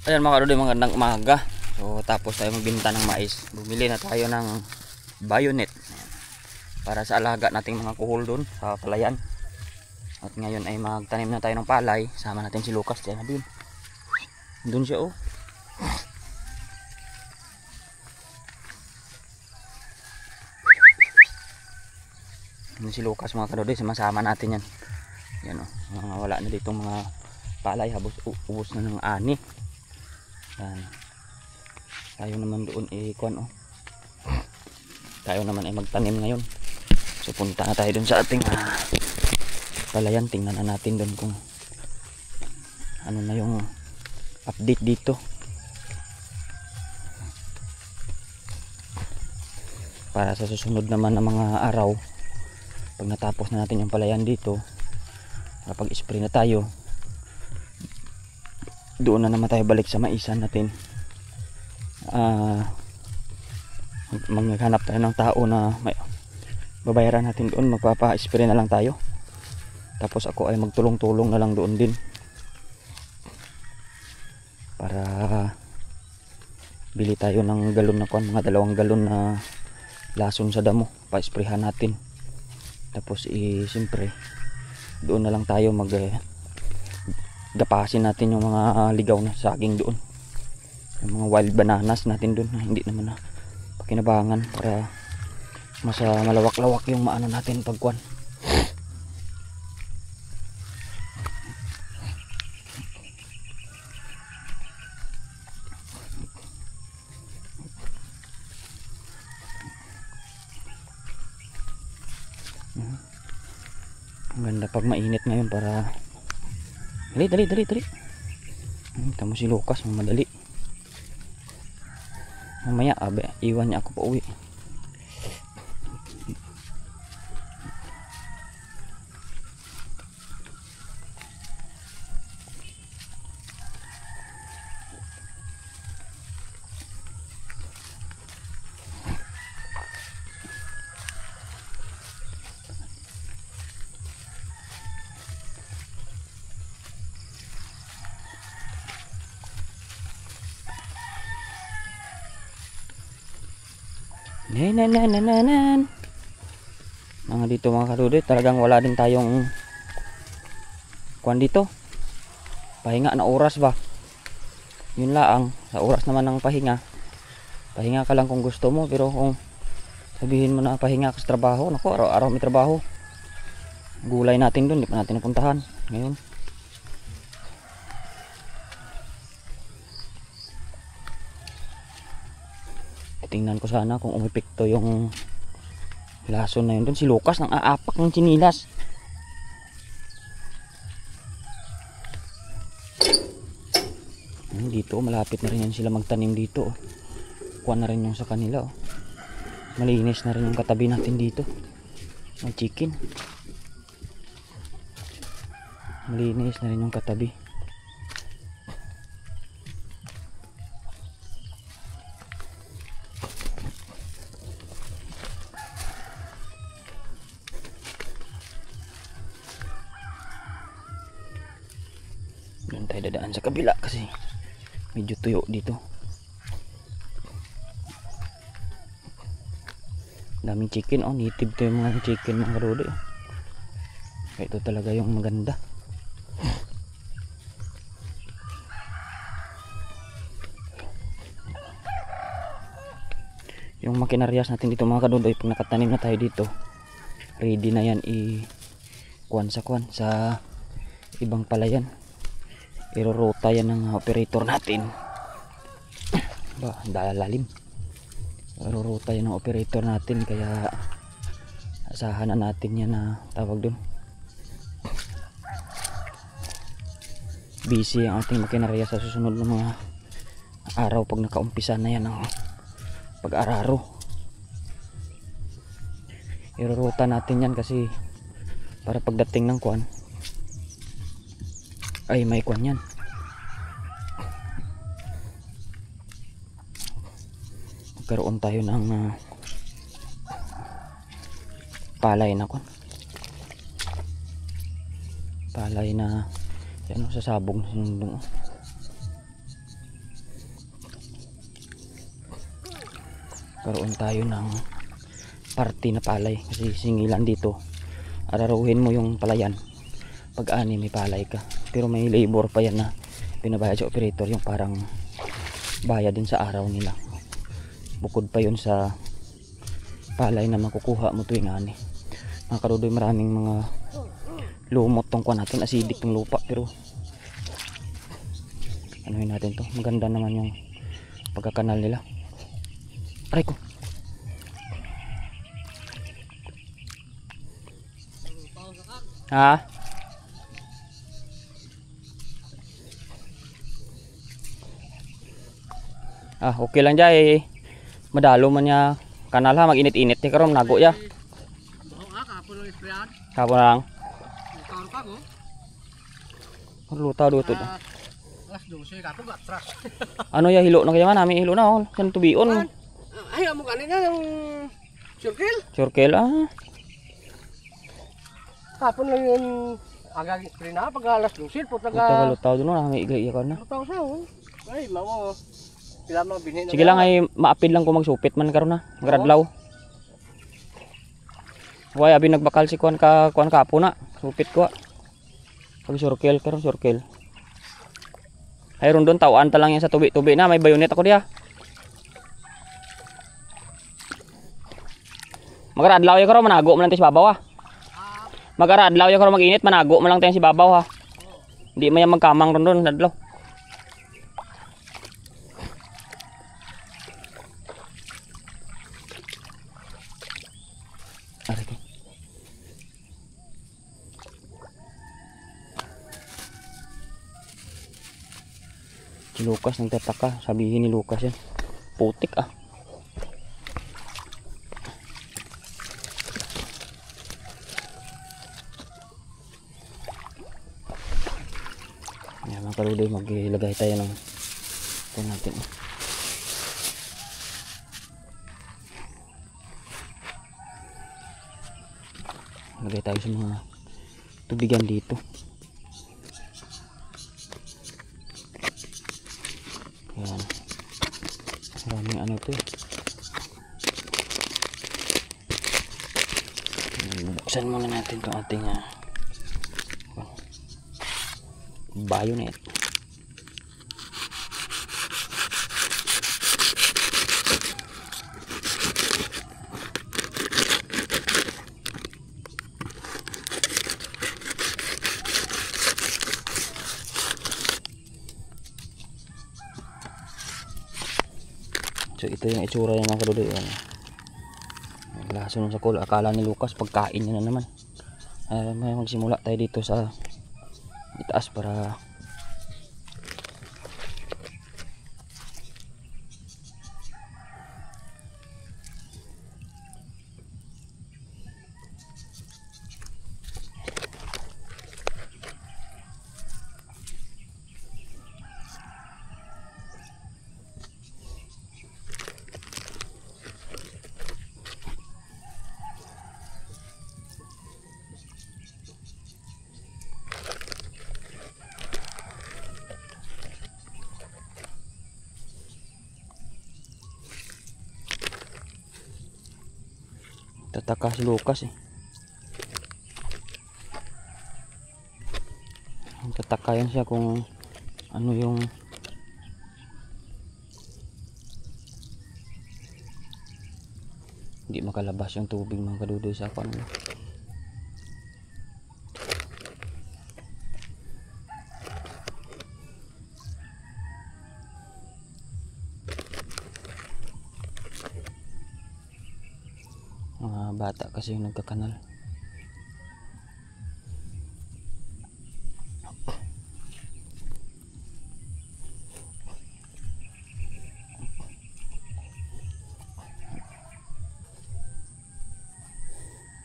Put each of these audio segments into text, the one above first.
Ayan mga kadode, magandang umaga. So tapos tayo magbinta ng mais. Bumili na tayo ng bayonet para sa alaga nating mga kuhol doon sa palayan. At ngayon ay magtanim na tayo ng palay. Sama natin si Lucas. Diyan na din. Doon siya oh. Doon si Lucas mga kadode. Sama natin yan. Yan oh. Wala na dito mga palay. Ubos na ng ani. Yan. Tayo naman doon kuan oh. Tayo naman ay magtanim ngayon. So punta na tayo doon sa ating palayan. Tingnan na natin doon kung ano na yung update dito. Para sa susunod naman na mga araw, pag natapos na natin yung palayan dito, kapag spray na tayo, doon na naman tayo balik sa maisan natin. Maghanap tayo ng tao na babayaran natin doon. Magpapa-spray na lang tayo. Tapos ako ay magtulong-tulong na lang doon din para bili tayo ng galon na kuan, mga 2 galon na lason sa damo, pa-sprayhan natin. Tapos siyempre doon na lang tayo gapasin natin yung mga ligaw na saging doon, yung mga wild bananas natin doon na hindi naman na pakinabangan, para mas malawak-lawak yung maano natin pagkuan. Ang ganda pag mainit ngayon, para dali. Tamo si Lucas, madali. Mamaya iwan niya ako pa uwi. Nan. Mga dito mga kadode, talagang wala din tayong kuan dito. Pahinga na oras ba? Yun lang, sa oras naman ng pahinga. Pahinga ka lang kung gusto mo, pero kung sabihin mo na pahinga ka sa trabaho, nako, araw-araw may trabaho. Gulay natin doon, di pa natin napuntahan ngayon. Tingnan ko sana kung umepekto yung lason na yun doon. Si Lucas nang aapak ng chinilas. Dito malapit na rin yan sila magtanim dito. Kuha na rin yung sa kanila. Malinis na rin yung katabi natin dito. May chicken. Malinis na rin yung katabi. Doon tayo dadaan sa kabila kasi medyo tuyo dito. Daming chicken oh, native to yung mga chicken mga kadode. Ito talaga yung maganda. Yung makinarias natin dito mga kadode, pag nakatanim na tayo dito, ready na yan kuan sa ibang palayan. Irorota yan ng operator natin. Ba, dalalim. Irorota yan ng operator natin, kaya asahan na natin yan na tawag dun. Busy ang ating makinarya sa susunod ng mga araw pag nakaumpisa na yan ng pag-araro. Irorota natin yan kasi para pagdating ng kuan ay may kuan yan. Magkaroon tayo ng palay na kuan. Palay na yan sa sabong. karoon tayo ng party na palay kasi singilan dito. Araruhin mo yung palayan pag ani may palay ka, pero may labor pa yan na pinabayad sa operator, yung parang bayad din sa araw nila, bukod pa yun sa palay na makukuha mo tuwing ani. Mga kadudoy, maraming mga lumot tong kuha natin, acidic ng lupa, pero anuhin natin to, maganda naman yung pagkakanal nila. Aray ko. Ha? Okay lang dyan madalo man niya kanal ha, mag-init-init niya karon nago ya. Kapon lang. Lutaw dito. Alas 12 kapo gatras. Ano ya, hilo na kaya namin, hilo na oh. Kan tubion. Ay amo kanina yung circle. Circle Kapon lang yun agad prina pag alas 12 putaga. Lutaw doon na may igay ka na. Lutaw sa ay mao sila mga binhi na. Sige lang ay maapil lang ko magsupit man karon na. Magradlaw. Way abi nagbakal si kuan kapo na. Supit ko. Pag circle karon circle. Ayron doon tawaan ta lang yan sa tubi-tubi na, may bayonet ako diya. Magaradlaw ya karon manago man lang tayo si babaw ha. Magaradlaw ya karon mag-init manago man lang tayo si babaw ha. Hindi man yan magkamang ron doon adlaw. Si Lucas nagtataka, sabihin ni Lucas yan, putik yan mga kaludoy, maglagay tayo ng ito natin lagay tayo sa mga tubigan dito. Ayan. Maraming ano to buksan muna natin itong ating bayonet. So ito yung itsura niya mga kadudoy. Laso nun sa kulo. Akala ni Lucas pagkain niya na naman. May magsimula tayo dito sa itaas para tataka si Lucas tataka yan siya kung ano yung hindi makalabas yung tubig mga kadudoy sa ako mga bata kasi yung nagkakanal.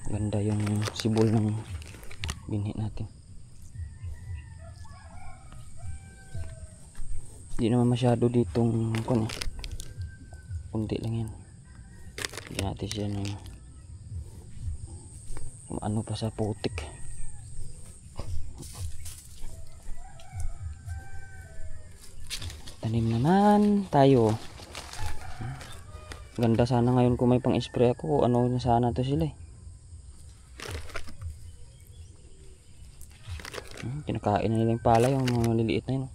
Ganda yung sibol ng binhi natin. Hindi naman masyado ditong kunti lang yan. Hindi natin siya ng ano pa sa putik. Tanim naman tayo. Ganda sana ngayon kung may pang-spray ako. Ano na sana to sila eh. Kinakain na nila yung palay, yung mga maliliit na yun.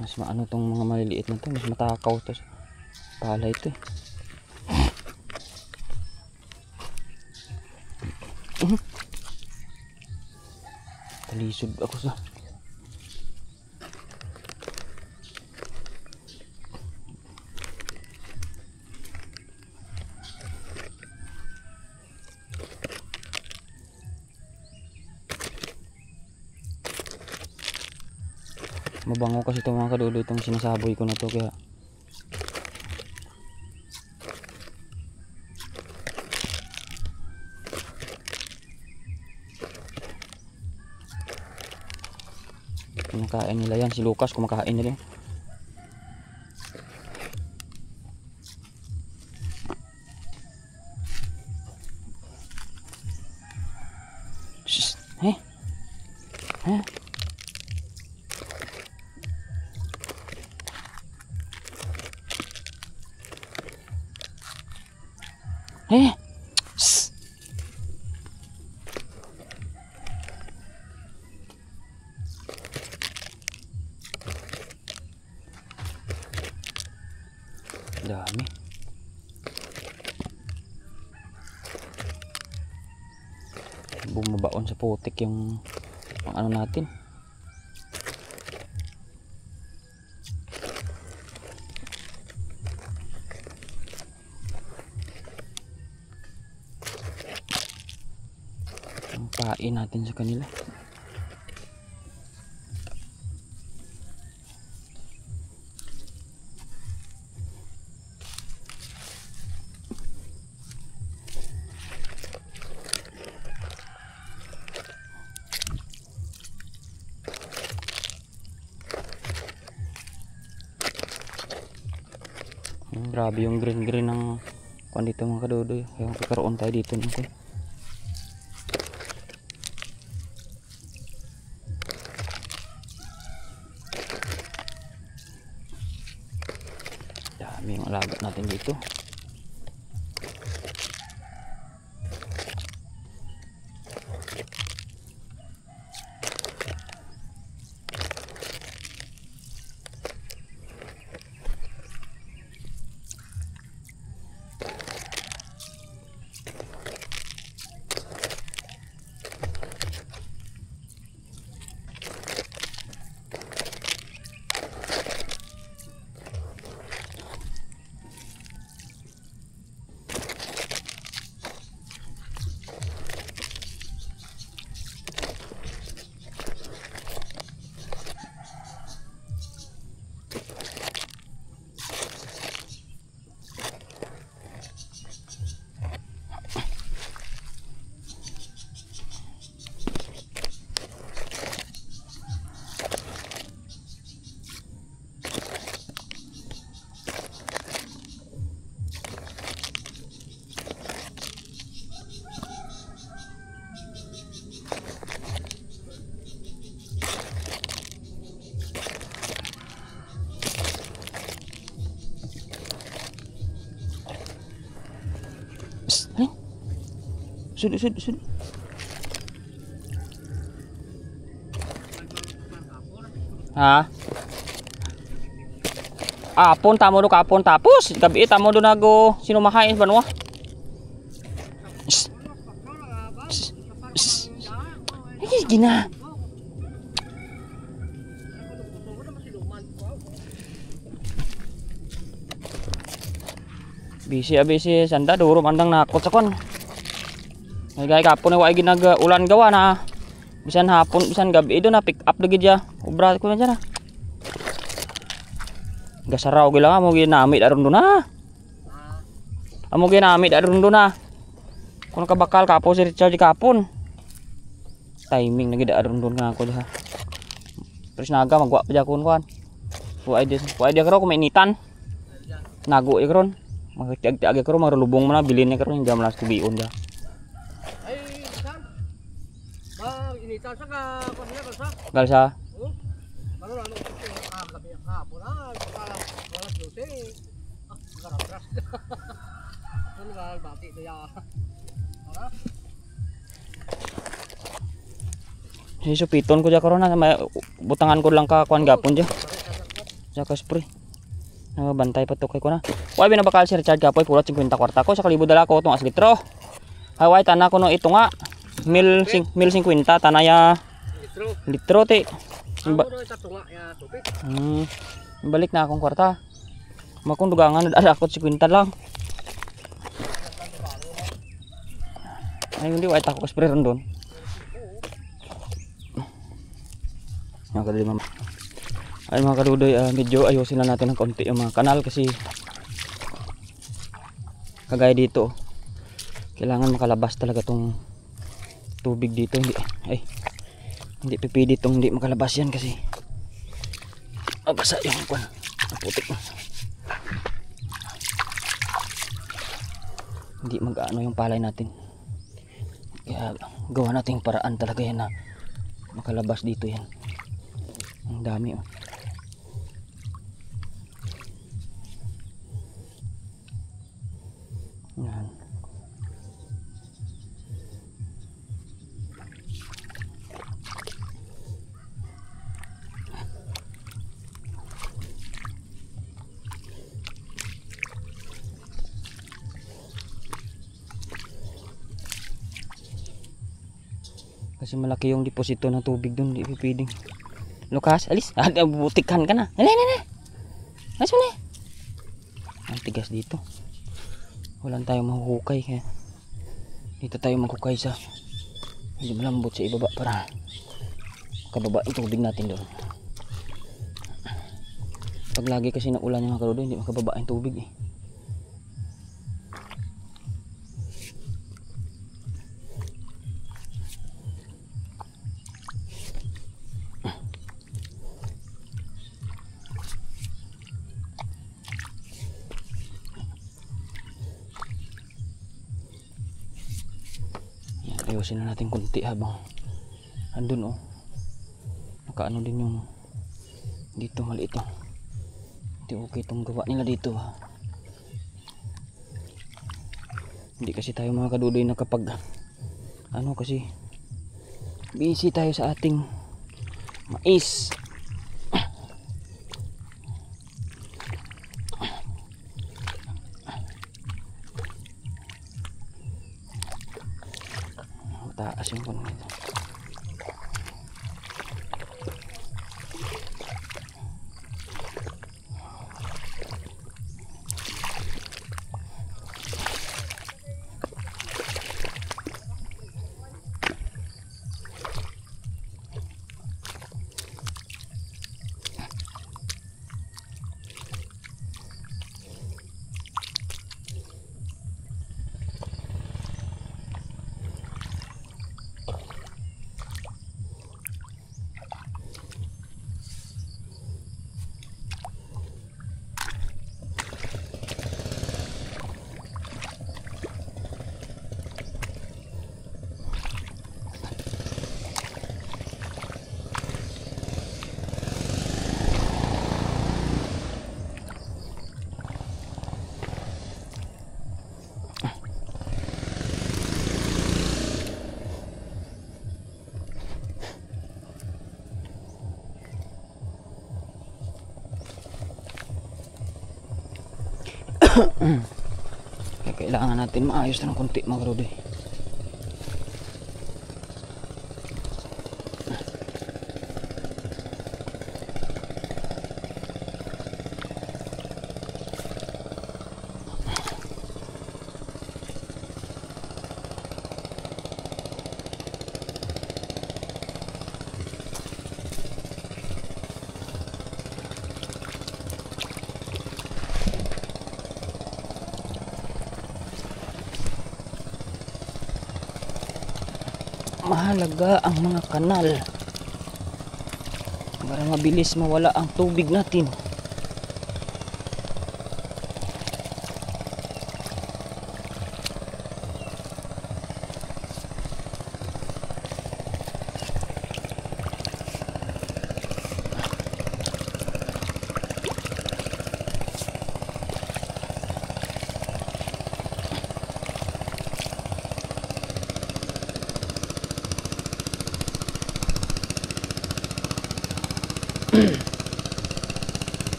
Mas maano tong mga maliliit na to, mas matakaw to sa palay to eh. Talisod ako sa mabango kasi itong mga kadudo, itong sinasaboy ko na to, kaya kumakain nila yan. Si Lucas kumakain nila yan. Shhh. Eh? Eh? Eh? Shhh. Dami. Bumabaon sa putik yung ano natin. Ang pain natin sa kanila. Grabe yung green ng kuan dito mga kadodoy. Kaya magkakaroon tayo dito ng kuan. Dami yung alaga natin dito. Sud. Ha? Apon tamo do kapon tapos gabi tamo do nago sinumahain banwa. Gina. Bisi sanda duro mandang nakot sa kon. Gay kapon ay ginag ulan gawa na. Bisan hapon bisan gabi do na pick up lagi dia. Ubra ko na dyan. Gasaraw gila mo ginamit aron do na. Amo ginamit aron do na. Kun ka bakal kapo si recharge kapon. Timing lagi da aron do nga ako diha. Terus naga magwa pa jakon kuan. Wa idea karo kung mainitan. Nago ikron. Magtiag-tiag karo marulubong mo na bilin ni karon jam las kubion dia. Ay, kan. inita sa ka, kanina ka sa. Galsa. Oh. Ano gabi ako na, wala luti. Garabras. Ano ba bati to ya? Ara. Supiton ko dyan karon na. Butangan ko lang ka kuan gapon dyan. Sa spray. Bantay pa to kay ko na. Why binabakal si Richard kapoy pulot 50 kwarta ko sa kalibo dala ko itong litro. Haway tana ko no ito nga. 1050 tanaya litro te. Balik na akong kwarta. Makong dugangan na ako 50 lang. Ay hindi white ako spray ron doon. Yung kalima. Ay mga kadudoy, medyo ayusin na natin ng konti yung mga kanal kasi kagaya dito kailangan makalabas talaga tong tubig dito. Hindi pipili tong hindi makalabas yan kasi basa yung kwan, putik. Hindi mag-ano yung palay natin, kaya gawa natin paraan talaga yan na makalabas dito yan. Ang dami oh. Yan. Kasi malaki yung deposito ng tubig doon, hindi pwedeng. Lukas, alis. Butikan ka na. Nala. Alis mo na. Ang tigas dito. Walang tayong mahuhukay kaya dito tayo maghukay sa hindi malambot sa ibaba para kababa yung tubig natin doon. Pag lagi kasi na ulan yung mga kaludo, hindi makababa yung tubig eh. Ayusin na natin kunti habang andun oh. Nakaano din yung dito maliit oh. Hindi okay itong gawa nila dito ha. Hindi kasi tayo mga kadudoy na kapag ano kasi busy tayo sa ating mais. Taas yung puno nito. Kaya kailangan natin maayos na ng konti mga karudoy. Mahalaga ang mga kanal para mabilis mawala ang tubig natin.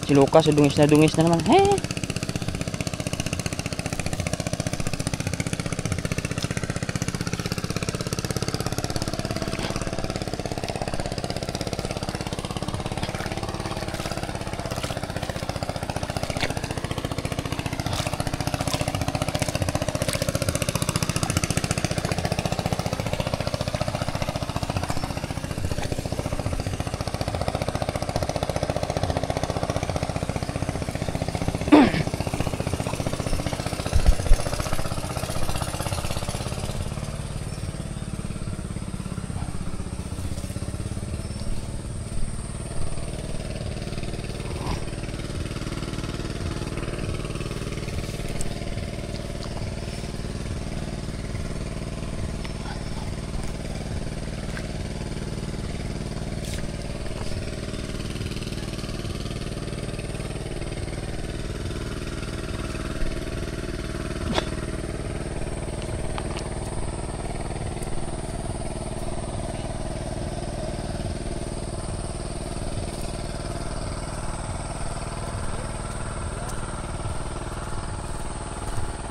Si Lucas, dungis na naman.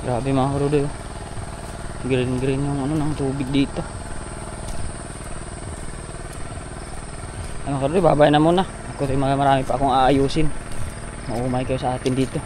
Grabe mga karude, oh. Green green yung ano ng tubig dito. Ay mga karude, babay na muna. Ako rin marami pa akong aayusin. Maumay kayo sa atin dito.